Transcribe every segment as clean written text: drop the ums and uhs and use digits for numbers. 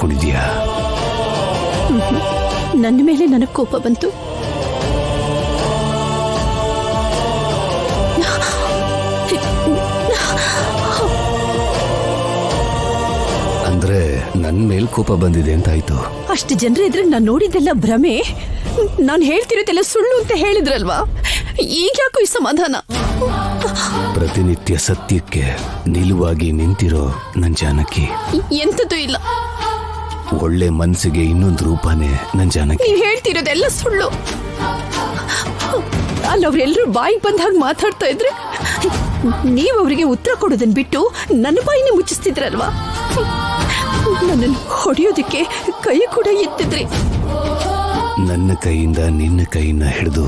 ಅನ್ಕೊಂಡಿದ್ಯಾ? ನನ್ನ ಮೇಲೆ ನನಗೆ ಕೋಪ ಬಂತು. ಅಂದ್ರೆ ನನ್ ಮೇಲ್ ಕೋಪ ಬಂದಿದೆ ಅಂತಾಯ್ತು. ಅಷ್ಟು ಜನರ ಇದ್ರೆ ನಾನು ನೋಡಿದ್ದೆಲ್ಲ ಭ್ರಮೆ, ನಾನು ಹೇಳ್ತಿರೋದೆಲ್ಲ ಸುಳ್ಳು ಅಂತ ಹೇಳಿದ್ರಲ್ವಾ? ಈಗ ಯಾಕೋ ಈ ಸಮಾಧಾನ? ಪ್ರತಿನಿತ್ಯ ಸತ್ಯಕ್ಕೆ ನಿಲುವಾಗಿ ನಿಂತಿರೋ ನನ್ ಜಾನಕಿ. ಎಂತದೂ ಇಲ್ಲ. ಒಳ್ಳೆ ಮನ್ಸಿಗೆ ಇನ್ನೊಂದು ರೂಪನೇ ನನ್ ಜಾನಕಿ. ನೀವು ಹೇಳ್ತಿರೋದೆಲ್ಲ ಸುಳ್ಳು. ಅಲ್ಲವ್ರೆಲ್ಲರೂ ಬಾಯಿಗೆ ಬಂದ ಹಾಗೆ ಮಾತಾಡ್ತಾ ಇದ್ರೆ ನೀವು ಅವರಿಗೆ ಉತ್ತರ ಕೊಡೋದನ್ನ ಬಿಟ್ಟು ನನ್ನ ಬಾಯಿನೇ ಮುಚ್ಚಿಸ್ತಿದ್ರಲ್ವಾ? ನನ್ನನ್ನು ಹೊಡೆಯೋದಕ್ಕೆ ಕೈ ಕೂಡ ಎತ್ತಿದ್ರಿ. ನನ್ನ ಕೈಯಿಂದ ನಿನ್ನ ಕೈಯಿಂದ ಹಿಡಿದು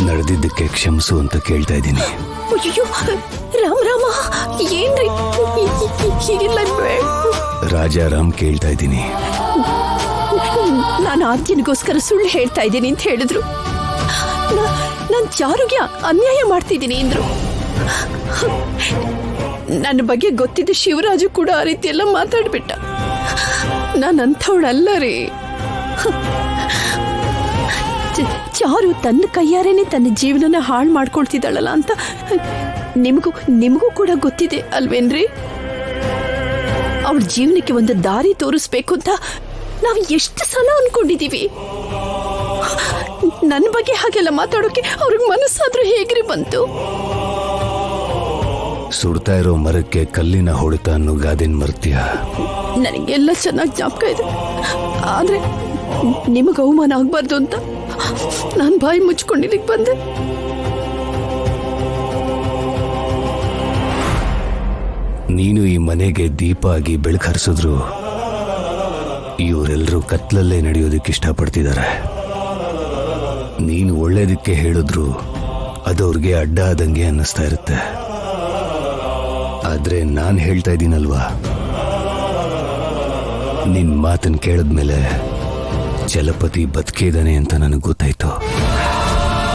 ನಡೆದಿದ್ದಕ್ಕೆ ಕ್ಷಮಿಸು ಅಂತ ಕೇಳ್ತಾ ಇದ್ದೀನಿ. ಅಯ್ಯೋ ರಾಮ ರಾಮ, ಏನ್ರಿ ಹೀಗೆಲ್ಲ? ರಾಜಾರಾಮ್ ಕೇಳ್ತಾ ಇದ್ದೀನಿ. ನಾನು ಆದ್ಯನಿಗೋಸ್ಕರ ಸುಳ್ಳು ಹೇಳ್ತಾ ಇದ್ದೀನಿ ಅಂತ ಹೇಳಿದ್ರು. ನಾನು ಚಾರುಗೆ ಅನ್ಯಾಯ ಮಾಡ್ತಿದ್ದೀನಿ ಅಂದ್ರು. ನನ್ನ ಬಗ್ಗೆ ಗೊತ್ತಿದ್ದ ಶಿವರಾಜು ಕೂಡ ಆ ರೀತಿ ಎಲ್ಲ ಮಾತಾಡ್ಬಿಟ್ಟ. ನಾನು ಅಂಥವಳಲ್ಲ ರೀ. ಚಾರು ತನ್ನ ಕೈಯಾರೇನೆ ತನ್ನ ಜೀವನನ ಹಾಳು ಮಾಡ್ಕೊಳ್ತಿದ್ದಾಳಲ್ಲ ಅಂತ ನಿಮಗೂ ಕೂಡ ಗೊತ್ತಿದೆ ಅಲ್ವೇನ್ರಿ? ಅವಳ ಜೀವನಕ್ಕೆ ಒಂದು ದಾರಿ ತೋರಿಸ್ಬೇಕು ಅಂತ ನಾವು ಎಷ್ಟು ಸಲ ಅನ್ಕೊಂಡಿದೀವಿ. ನನ್ನ ಬಗ್ಗೆ ಹಾಗೆಲ್ಲ ಮಾತಾಡೋಕೆ ಅವ್ರಿಗೆ ಮನಸ್ಸಾದ್ರೂ ಹೇಗ್ರಿ ಬಂತು? ಸುಡ್ತಾ ಇರೋ ಮರಕ್ಕೆ ಕಲ್ಲಿನ ಹೊಡೆತ ಅನ್ನೋ ಗಾದೆನ್ ಮರ್ತ್ಯ? ನನಗೆಲ್ಲ ಚೆನ್ನಾಗಿ ಜ್ಞಾಪಕ ಇದೆ. ಆದ್ರೆ ನಿಮಗೆ ಅವಮಾನ ಆಗ್ಬಾರ್ದು ಅಂತ ನಾನು ಬಾಯಿ ಮುಚ್ಕೊಂಡಿದ್ದಕ್ಕೆ ಬಂದೆ. ನೀನು ಈ ಮನೆಗೆ ದೀಪ ಆಗಿ ಬೆಳಕು ಹರಿಸಿದ್ರು ಇವರೆಲ್ಲರೂ ಕತ್ಲಲ್ಲೇ ನಡೆಯೋದಕ್ಕೆ ಇಷ್ಟಪಡ್ತಿದ್ದಾರೆ. ನೀನು ಒಳ್ಳೇದಕ್ಕೆ ಹೇಳಿದ್ರು ಅದವ್ರಿಗೆ ಅಡ್ಡ ಆದಂಗೆ ಅನ್ನಿಸ್ತಾ ಇರುತ್ತೆ. ಆದ್ರೆ ನಾನು ಹೇಳ್ತಾ ಇದ್ದೀನಲ್ವಾ, ನಿನ್ ಮಾತನ್ನು ಕೇಳಿದ್ಮೇಲೆ ಚಲಪತಿ ಬದುಕಿದಾನೆ ಅಂತ ನನಗೆ ಗೊತ್ತಾಯ್ತು.